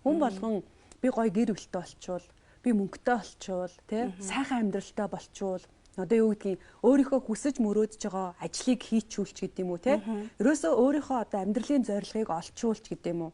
Хүн болгон би гоё гэр бүлтэй болчвол, би мөнгөтэй болчвол, тий сайхан амьдралтай болчвол одоо юу гэдгийг өөрийнхөө хүсэж мөрөөдж байгаа ажлыг хийчүүлч гэдэг юм уу те. Ерөөсөө өөрийнхөө одоо амьдралын зорилгыг олчуулч гэдэг юм уу.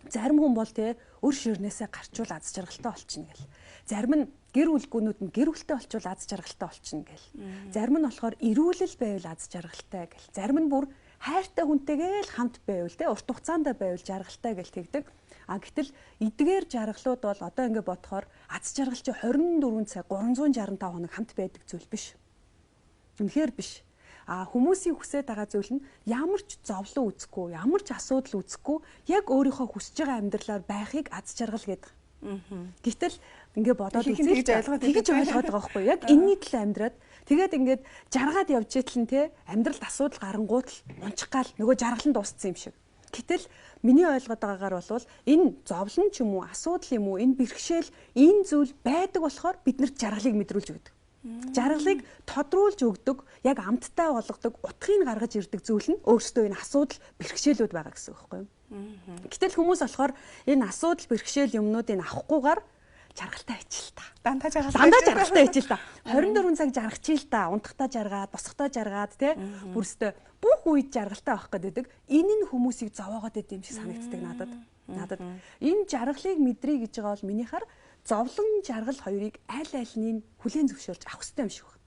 Зарим хүн бол те өр ширнээсээ гарчвал аз жаргалтай болчихно гэл. Зарим нь гэр бүлгүүнүүд нь гэр бүлтэй болчвол аз жаргалтай болчихно гэл. Зарим нь болохоор эрүүлэл байвал аз жаргалтай гэл. Зарим нь бүр хайртай хүнтэйгээ л хамт байвал те урт хугацаанд байвал жаргалтай гэл тэгдэг. А гэтэл эдгээр жаргалууд бол одоо ингэ бодохоор аз жаргал чи 24 цаг 365 хоног хамт байдаг зүйл биш. Үнэхээр биш. А хүмүүсийн хүсэж байгаа зүйл нь ямар ч зовлон үүсэхгүй, ямар ч асуудал үүсэхгүй яг өөрийнхөө хүсэж байгаа амьдралаар байхыг аз жаргал гэдэг. Гэтэл ингэ бодоод үзэх тэгж ойлгоод байгаа байхгүй яг энэний төлөө амьдраад тэгээд ингээд жаргаад явж итэл те амьдралд асуудал гарангуут л унчих гал нөгөө жаргал нь дууссан юм шиг. Гэтэл миний ойлгоод байгаагаар бол энэ зовлон ч юм уу асуудал юм уу энэ бэрхшээл энэ зүйл байдаг болохоор биднэрт жаргалыг мэдрүүлж өгдөг. Жаргалыг тодруулж өгдөг, яг амттай болгодог, утгыг гаргаж ирдэг зүйл нь өөрсдөө энэ асуудал бэрхшээлүүд байгаа гэсэн үг байхгүй юу? Гэтэл хүмүүс болохоор энэ асуудал бэрхшээл юмнуудыг авахгүйгээр жаргалтай хичээл та. Дандаа жаргалтай хичээл та. 24 цаг жаргачихъя л та. Унтахтаа жаргаад, босохтаа жаргаад тий. Бүрстөө бүх үед жаргалтай байх гэдэг. Энэ нь хүмүүсийг зовоогоод байд юм шиг санагддаг надад. Энэ жаргалыг мэдрий гэж байгаа бол минийхаар зовлон жаргал хоёрыг аль альнийг хүлээн зөвшөөрч авах хэрэгтэй юм шиг байна.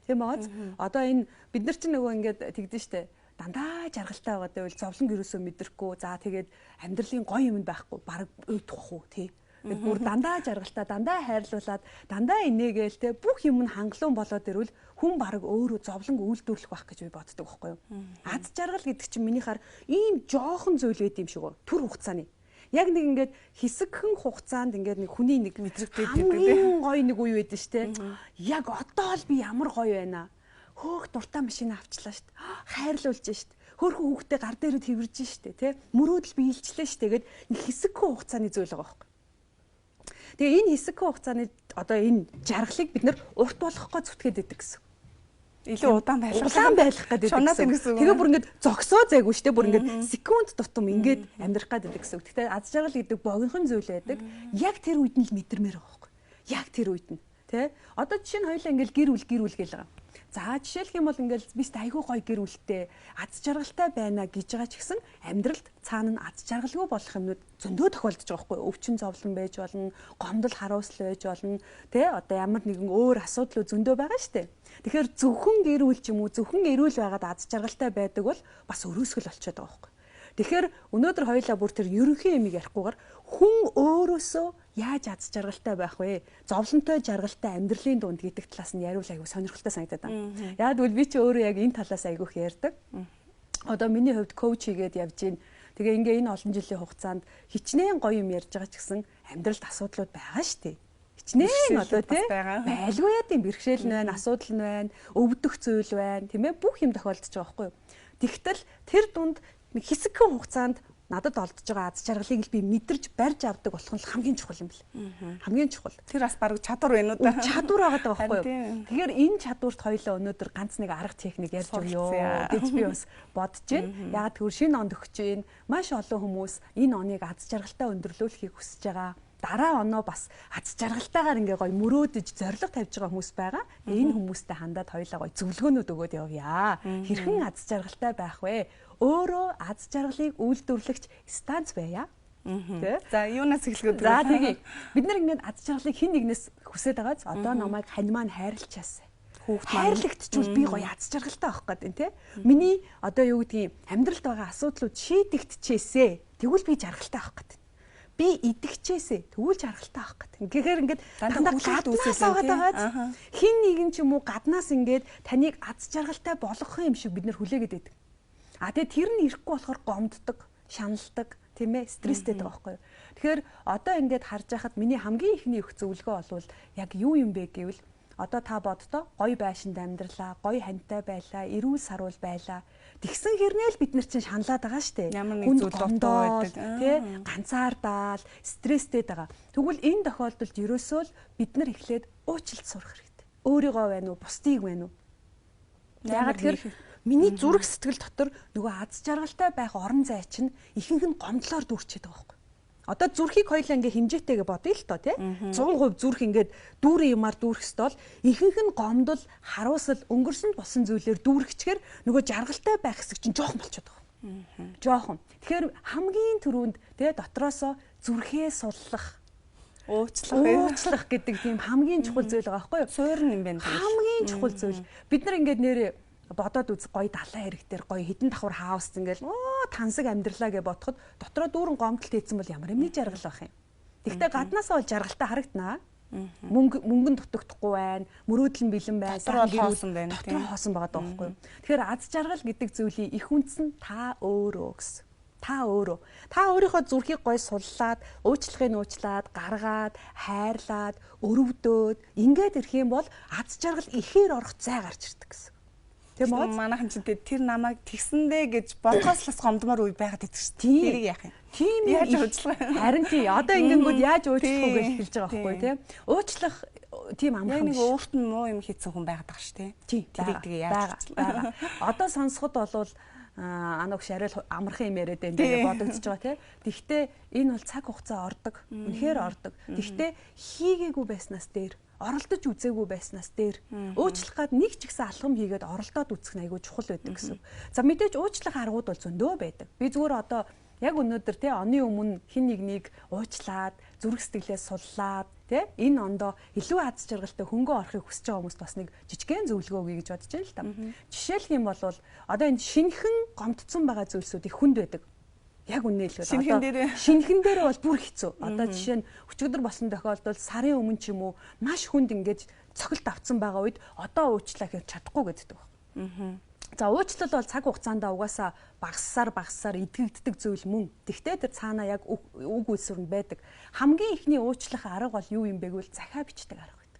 Тийм бааз. Одоо энэ бид нар чинь нөгөө ингээд тэгдэж штэ. Дандаа жаргалтай байгаа гэвэл зовлон гэрөөсөө мэдрэхгүй. За тэгээд амьдралын гоё юм байхгүй. Бараг уйдах уу тий. Бүр дандаа жаргалтай, дандаа хайрлуулад, дандаа инээгээл те бүх юм нь хангалуун болоод ирвэл хүн бараг өөрөө зовлон үйлдвэрлэх байх гэж би боддог байхгүй юу? Аз жаргал гэдэг чинь минийхаар ийм жоохон зүйл байд юм шиг байна. Түр хугацааны. Яг нэг ингээд хэсэгхэн хугацаанд ингээд нэг хүний нэг мэдрэгдээд байдаг. Гоё нэг үе байдэн штэ. Яг одоо л би ямар гоё байна. Хөөх дуртай машин авчлаа штэ. Хайрлуулж штэ. Хөөхөн хүүхдээ гар дээрээ тэрвэрж штэ те. Мөрөөдөл биелжлээ штэ гэд нэг хэсэгхэн хугацааны зүйл байгаа байхгүй. Тэгээ энэ хэсэгхэн хугацааны одоо энэ жаргалыг бид нэр урт болгохгүй зүтгээд байдаг гэсэн. Илүү удаан байлгах гэдэг гэсэн. Тэгээ бүр ингэж зогсоо зайгүй штэ бүр ингэж секунд тутам ингэж амьдрах гэдэг гэсэн. Гэхдээ аз жаргал гэдэг богинохон зүйл байдаг. Яг тэр үед нь л мэдэрмээр байгаа байхгүй. Яг тэр үед нь тий. Одоо жишээ нь хоёлаа ингэж гэр бүл гээл байгаа. За жишээлх юм бол ингээл бист айгүй гоё гэр бүлтэй аз жаргалтай байна гэж байгаа ч гэсэн амьдралд цаана нь аз жаргалгүй болох юмнууд зөндөө тохиолдож байгаа байхгүй өвчин зовлон байж болно, гомдол харуусл байж болно, тэ одоо ямар нэгэн өөр асуудлууд зөндөө байгаа штэ. Тэгэхээр зөвхөн гэр бүл ч юм уу зөвхөн эрүүл байгаад аз жаргалтай байдаг бол бас өрөөсгөл болчиход байгаа байхгүй. Тэгэхээр өнөөдөр хоёлаа бүр тэр ерөнхий юмыг ярихгүйгээр хүн өөрөөсөө яаж аз жаргалтай байх вэ? Зовлонтой жаргалтай амьдралын дунд гэдэг талаас нь яриул айгүй сонирхолтой санагдаад байна. Яг тэгвэл би ч өөрөө яг энэ талаас айгүйх ярьдаг. Одоо миний хувьд коуч хийгээд явж гин. Тэгээ ингээ энэ олон жилийн хугацаанд хичнээн гоё юм ярьж байгаа ч гэсэн амьдралд асуудлууд байгаа шүү дээ. Хичнээн одоо тий байлгүй яа тийм бэрхшээл нь байна, асуудал нь байна, өвдөх зүйл байна, тийм ээ бүх юм тохиолдож байгаа байхгүй юу? Тэгтэл тэр дунд хэсэгхэн хугацаанд надад олдож байгаа аз жаргалыг л би мэдэрч барьж авдаг болох нь хамгийн чухал юм бэл. Хамгийн чухал. Тэр бас баг чадвар байна уу да? Чадвар байгаа даа байхгүй юу? Тэгэхээр энэ чадварт хоёлаа өнөөдөр ганц нэг арга техник ярьж өгөө гэж би бас бодож байна. Ягаад гэвэл шинэ онд өгч байна. Маш олон хүмүүс энэ оныг аз жаргалтай өндөрлүүлэхийг хүсэж байгаа. Дараа оноо бас аз жаргалтайгаар ингээ гоё мөрөөдөж зориг тавьж байгаа хүмүүс байгаа. Энэ хүмүүстэй хандаад хоёлаа гоё зөвлөгөөнүүд өгөөд явъя. Хэрхэн аз жаргалтай байх вэ? Өөрөө аз жаргалыг үйлдвэрлэгч станц байя. За юунаас эхлэхэд за тэгье. Бид нар ингээд аз жаргалыг хэн нэгнээс хүсэж байгааз одоо намайг хань маань хайрлчаасаа. Хайрлагтчул би гоё аз жаргалтай авах гэдэг тий. Миний одоо юу гэдгийг амьдралд байгаа асуудлууд шийдэгдчихээсэ. Тэгвэл би жаргалтай авах гэдэг. Би идэгчээсэ тэгвэл жаргалтай авах гэдэг. Тэгэхээр ингээд дандаа гаднаас аваад байгааз хин нэгэн ч юм уу гаднаас ингээд таныг аз жаргалтай болгох юм шиг бид нар хүлээгээд байдаг. А тэгээ тэр нь ирэхгүй болохоор гомддог, шаналдаг, тийм ээ, стресстэй байгаа байхгүй юу. Тэгэхээр одоо ингээд харж байхад миний хамгийн ихний их зөвлөгөө бол яг юу юм бэ гэвэл одоо та боддоо гоё байшинд амьдралаа, гоё хантай байлаа, эрүүл сарвал байлаа. Тэгсэн хэрнээл бид нар чинь шаналаад байгаа штэ. Ямар нэг зүйл дутуу байдаг, тий, ганцаардаал, стресстэй байгаа. Тэгвэл энэ тохиолдолд ерөөсөө л бид нар эхлээд уучлалт сурах хэрэгтэй. Өөрийгөө байна уу, бусдыг байна уу? Яагаад тэгэхээр миний зүрх сэтгэл дотор нөгөө аз жаргалтай байх орон зай чинь ихэнх нь гомдлоор дүүрчээд байгаа байхгүй. Одоо зүрхийг хоёлаа ингээ хэмжээтэйгээ бодъё л тоо тий. 100% зүрх ингээд дүүрэн юмар дүүрэх стол ихэнх нь гомдол, харуусал, өнгөрсөнд болсон зүйлээр дүүрэгчээр нөгөө жаргалтай байх хэсэг чинь жоохон болчиход байгаа. Жоохон. Тэгэхээр хамгийн түрүүнд тий дотроосоо зүрхээ суллах, уучлах гэдэг тийм хамгийн чухал зүйл байгаа байхгүй юу? Суурин юм байна. Хамгийн чухал зүйл. Бид нар ингээд нэрээ бодоод үз гоё далайн хэрэг дээр гоё хідэн давхар хаус ингээл тансаг амьдралаа гэж бодоход дотроо дүүрэн гомдолт хийсэн бол ямар юмны жаргал байх юм. Гэхдээ гаднаасаа бол жаргалтай харагдана. Мөнгөн дутагдахгүй байна. Мөрөөдөл нь бэлэн байна. Дотор хоосон байна. Дотор хоосон байгаа байхгүй юу? Тэгэхээр аз жаргал гэдэг зүйлийн их үндэс нь та өөрөө гэсэн. Та өөрөө. Та өөрийнхөө зүрхийг гоё суллаад, уучлахыг уучлаад, гаргаад, хайрлаад, өрөвдөөд ингээд ирэх юм бол аз жаргал ихээр орох зай гарч ирдэг гэсэн. Тийм үү? Манайхан ч тэр намайг тэгсэндээ гэж бодхоос л гомдмоор үе байгаад идэг шүү. Тэрийг яах юм? Тийм яаж уучлах вэ? Харин тий. Одоо ингэнгүүт яаж уучлах уу гэж хэлж байгаа байхгүй тий. Уучлах тийм амархан нэг өөрт нь муу юм хийсэн хүн байгаад байгаа шүү тий. Тэрийг тэгээ яаж байгаа. Одоо сонсоход болвол анаг шарил амархан юм яриад байна гэж бодогдож байгаа тий. Гэхдээ энэ бол цаг хугацаа ордог. Үнэхээр ордог. Гэхдээ хийгээгүй байснаас дээр оролдож үзээгүй байснаас дээр уучлах гад нэг ч ихсэн алхам хийгээд оролдоод үзэх нь айгүй чухал байдаг гэсэн. За мэдээж уучлах аргууд бол зөндөө байдаг. Би зүгээр одоо яг өнөөдөр тий оны өмнө хин нэгнийг уучлаад зүрх сэтгэлээ суллаад тий энэ ондоо илүү аз жаргалтай хөнгөө орохыг хүсэж байгаа хүмүүст бас нэг жижигхэн зөвлөгөө өгье гэж бодож байна л та. Жишээлх юм бол одоо энэ шинхэн гомдсон байгаа зүйлсүүд их хүнд байдаг. Яг үнэ хэлбэл шинхэн дээр бол бүр хэцүү. Одоо жишээ нь өчигдөр болсон тохиолдолд сарын өмнө ч юм уу маш хүнд ингэж цогцолт авцсан байгаа үед одоо уучлаа гэж чадахгүй гэдэг байна. За уучлал бол цаг хугацаанд угаасаа багассаар эдгэгддэг зүйл мөн. Тэгвэл тэр цаанаа яг үг үлсүр нь байдаг. Хамгийн ихний уучлах арга бол юу юм бэ гэвэл захаа бичдэг арга байдаг.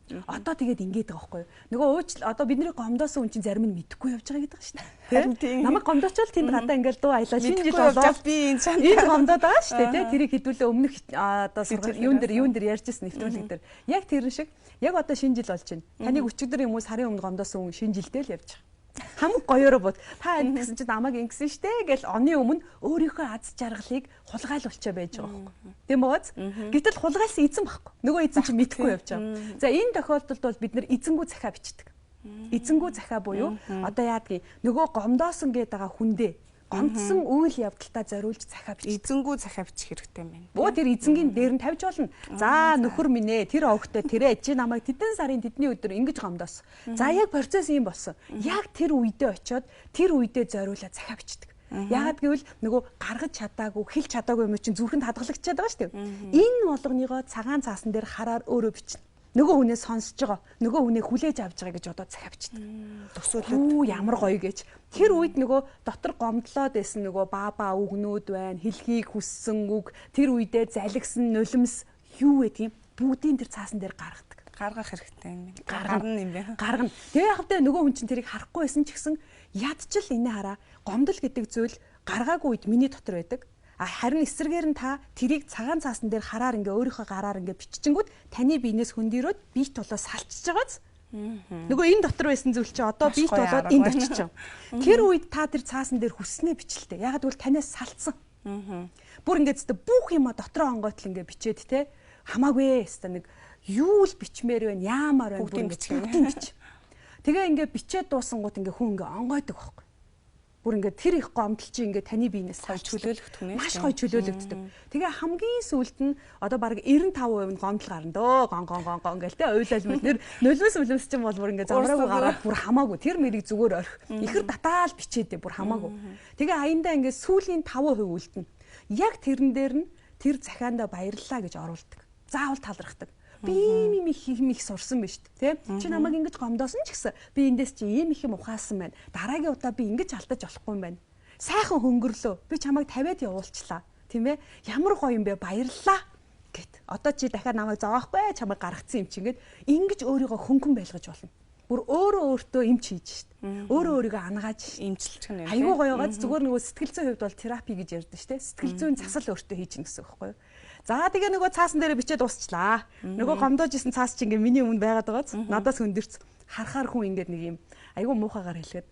Одоо тэгээд ингээд байгаа байхгүй юу. Нөгөө одоо бидний гомдоосон хүн чинь зарим нь мэдэхгүй явж байгаа гэдэг шүү дээ. Тийм. Намайг гомдоочвол тэнд гадаа ингээд дуу аялаа шинэ жил болоо. Би энэ гомдоод байгаа шүү дээ. Тэрийг хэдүүлээ өмнөх одоо юун дээр ярьжсэн нэвтрүүлэг дээр. Яг тэрэн шиг яг одоо шинэ жил болж байна. Таныг өчигдөр юм уу сарын өмнө гомдоосон хүн шинэ жилдээ л явж байгаа. Хамаг гоёороо бод. Та энэ гэсэн чинь намайг ингэсэн штэ гэж оны өмнө өөрийнхөө аз жаргалыг хулгайлуулчаа байж байгаа байхгүй. Тийм бооз. Гэтэл хулгайлсан эзэн байхгүй. Нөгөө эзэн чинь мэдхгүй явж байгаа. За энэ тохиолдолд бол бид нэр эзэнгүү захаа бичдэг. Эзэнгүү захаа буюу одоо яадгийг нөгөө гомдоосон гээд байгаа хүндээ гомдсон үйл явдалтаа зориулж захаа бичдэг. Эзэнгүү захаа бичих хэрэгтэй юм байна. Бөө тэр эзэнгийн дээр нь тавьж болно. За нөхөр минь ээ тэр овогтой тэрэ чи намайг тэдэн сарын тэдний өдөр ингэж гомдоос. За яг процесс ийм болсон. Яг тэр үедээ очиод тэр үедээ зориулаад захаа бичдэг. Яагаад гэвэл нөгөө гаргаж чадаагүй, хэлж чадаагүй юм чинь зүрхэнд хадгалагдчихад байгаа шүү дээ. Энэ болгоныгоо цагаан цаасан дээр хараар өөрөө бичнэ. Нөгөө хүнээ сонсож байгаа, нөгөө хүнээ хүлээж авч байгаа гэж одоо захаа бичдэг. Төсөөлөд ямар гоё гэж. Тэр үед нөгөө дотор гомдлоод байсан нөгөө баба үгнүүд байна, хэлхийг хүссэн үг, тэр үедээ залгсан нулимс юу гэдгийг бүгдийн тэр цаасан дээр гаргадаг. Гаргах хэрэгтэй юм. Гарна юм байна. Гаргана. Тэгээ яг хэвээр нөгөө хүн чинь тэрийг харахгүй байсан ч гэсэн ядчил энэ хараа гомдол гэдэг зүйл гаргаагүй үед миний дотор байдаг. Харин эсрэгээр нь та тэрийг цагаан цаасан дээр хараар ингээ өөрийнхөө гараар ингээ биччихэнгүүт таны биенээс хөндөрөөд биет толоо салчиж байгааз. Нөгөө энэ дотор байсан зүйл чи одоо биет толоод энд очиж байгаа. Тэр үед та тэр цаасан дээр хүснээ бичлээ. Ягаад гэвэл танаас салцсан. Бүр ингээ зөв бүх юма дотроо онгойтл ингээ бичээд те хамаагүй өста нэг юу л бичмээр байна, яамаар байна бүгд бич. Тэгээ ингээ бичээд дуусангууд ингээ хүн ингээ онгойдог байхгүй. Бүр ингээд тэр их гомдол чи ингээд таны биенээс сая чөлөөлөгдөх юм. Маш гоё чөлөөлөгддөг. Тэгээ хамгийн сүүлд нь одоо баг 95% нь гомдол гарна дөө. Гон гээл те уйлал мэлнэр нулимс чинь бол бүр ингээд замраагүй гараад бүр хамаагүй тэр мэрийг зүгээр орхи. Ихэр татаал бичээдээ бүр хамаагүй. Тэгээ аяндаа ингээд сүүлийн 5% үлдэнэ. Яг тэрэн дээр нь тэр захиандаа баярлалаа гэж оруулдаг. Заавал талархдаг. Би ийм их сурсан биз дээ. Чи намайг ингэж гомдоосон ч гэсэн би эндээс чи ийм их юм ухаасан байна. Дараагийн удаа би ингэж алдаж болохгүй юм байна. Сайхан хөнгөрлөө. Би чамайг тавиад явуулчлаа. Тийм ээ? Ямар гоё юм бэ? Баярлалаа гэт. Одоо чи дахиад намайг зовохгүй чамайг гаргацсан юм чи ингэж өөрийгөө хөнгөн байлгаж болно. Бүр өөртөө эмч хийж штт. Өөрийгөө ангааж эмчилчих нь. Айгуу гоё байгаад зүгээр нөгөө сэтгэл зүйн хувьд бол терапи гэж ярьдэн штт. Сэтгэл зүйн засал өөртөө хийж гин гэсэн үг байхгүй юу? За тэгээ нөгөө цаасан дээр бичээд дуусчлаа. Нөгөө гомдоож исэн цаас чи ингээ миний өмнө байгаад байгааз надаас хөндөрч харахаар хүн ингээд нэг юм айгүй муухагаар хэлгээд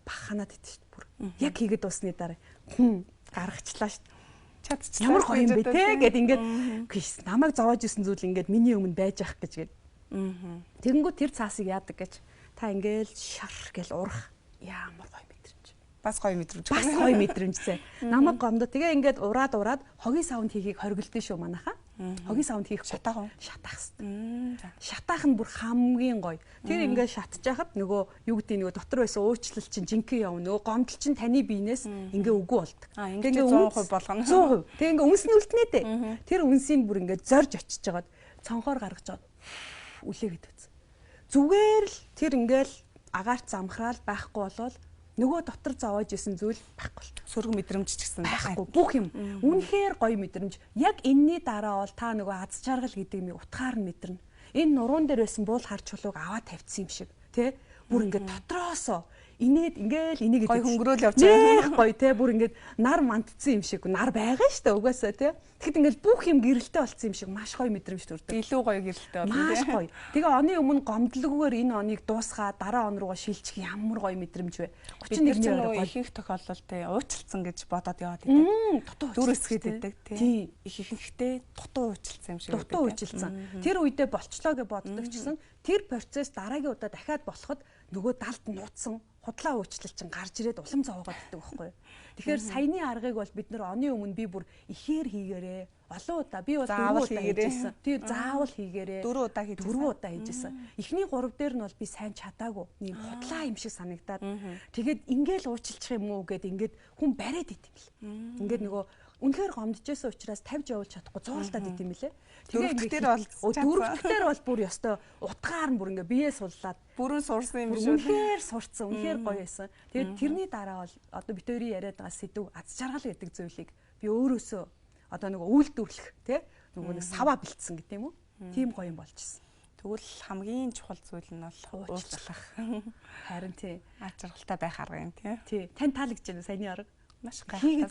баханаад идэв шүү дээ бүр. Яг хийгээд дуусны дараа гаргачлаа шүү дээ. Чадчихлаа. Ямар гоё юм бэ те гэд ингээд гис намайг зовоож исэн зүйл ингээд миний өмнө байж ах гэж гээд. Тэгэнгүүт тэр цаасыг яадаг гэж та ингээл шар гэл урах ямар гоё мэдрэмж. Бас гоё мэдрэмж. Бас гоё мэдрэмжтэй. Намайг гомдоо тэгээ ингээд ураад хогийн саунд хийхийг хориглолтын шүү манайхаа. Хогийн саунд хийх шатаах уу? Шатаах хэвээр. Шатаах нь бүр хамгийн гоё. Тэр ингээд шатж яхад нөгөө юу гэдэг нөгөө дотор байсан уучлал чинь жинхэнэ явна. Нөгөө гомдол чинь таны биенээс ингээ үгүй болдог. Тэгээ 100% болгоно. 100%. Тэгээ ингээ үнс нь үлднэ дээ. Тэр үнсийг бүр ингээ зорж очиж жагаад цонхоор гаргаж жаад үлээгээд үз. Зүгээр л тэр ингээл агаарт замхраал байхгүй болвол нөгөө дотор зовоож исэн зүйл байхгүй болт. Сөрөг мэдрэмж ч гэсэн байхгүй. Бүх юм үнэхээр гоё мэдрэмж. Яг энэний дараа бол та нөгөө аз жаргал гэдэг юм утгаар нь мэдэрнэ. Энэ нуруунд дээр байсан буул хар чулууг аваад тавьчихсан юм шиг тий. Бүр ингээд дотроосоо инээд ингээл энийг гоё хөнгөрөөл явж байгаа. Гоё тий. Бүр ингээд нар мандцсан юм шиг. Нар байгаа штэ угаасаа тий. Тэгэхэд ингээл бүх юм гэрэлтэй болцсон юм шиг маш гоё мэдрэмж төрдөг. Илүү гоё гэрэлтэй болно. Маш гоё. Тэгээ оны өмнө гомдлогоор энэ оныг дуусгаа дараа он руугаа шилжих ямар гоё мэдрэмж вэ. 31-ний орой ихэнх тохиолдолд тий уучлалцсан гэж бодоод яваад идэг. Дутуу дүр эсгээд идэг тий. Ихэнхдээ дутуу уучлалцсан юм шиг байдаг. Дутуу уучлалцсан. Тэр үедээ болчлоо гэж боддог ч гэсэн тэр процесс дараагийн удаа дахиад болоход нөгөө далд нууцсан худлаа уучлал чинь гарч ирээд улам зовоогоод иддэг байхгүй юу. Тэгэхээр саяны аргыг бол бид нар оны өмнө би бүр ихээр хийгээрээ олон удаа би бол 4 удаа хийжсэн. Тэр заавал хийгээрээ 4 удаа хийжсэн. 4 удаа хийжсэн. Эхний 3 дээр нь бол би сайн чадаагүй. Нэг худлаа юм шиг санагдаад. Тэгээд ингээл уучлчих юм уу гэд ингээд хүн бариад ит юм л. Ингээд нөгөө үнэхээр гомдчихсэн учраас тавьж явуулж чадахгүй цуултаад ит юм лээ. Тэгээ дөрөвдөр бол бүр ёстой утгаар нь бүр ингээ бие суллаад бүрэн сурсан юм шүү. Үнэхээр сурцсан, үнэхээр гоё байсан. Тэгээд тэрний дараа бол одоо бид хоёрын яриад байгаа сэдв аз жаргал гэдэг зүйлийг би өөрөөсөө одоо нөгөө үйлдвэрлэх тий нөгөө нэг саваа бэлдсэн гэдэг юм уу? Тийм гоё юм болж ирсэн. Тэгвэл хамгийн чухал зүйл нь бол уучлах. Харин тий аз жаргалтай байх арга юм тий. Тий. Тань таалагдж байна саяны арга. Маш гайхалтай.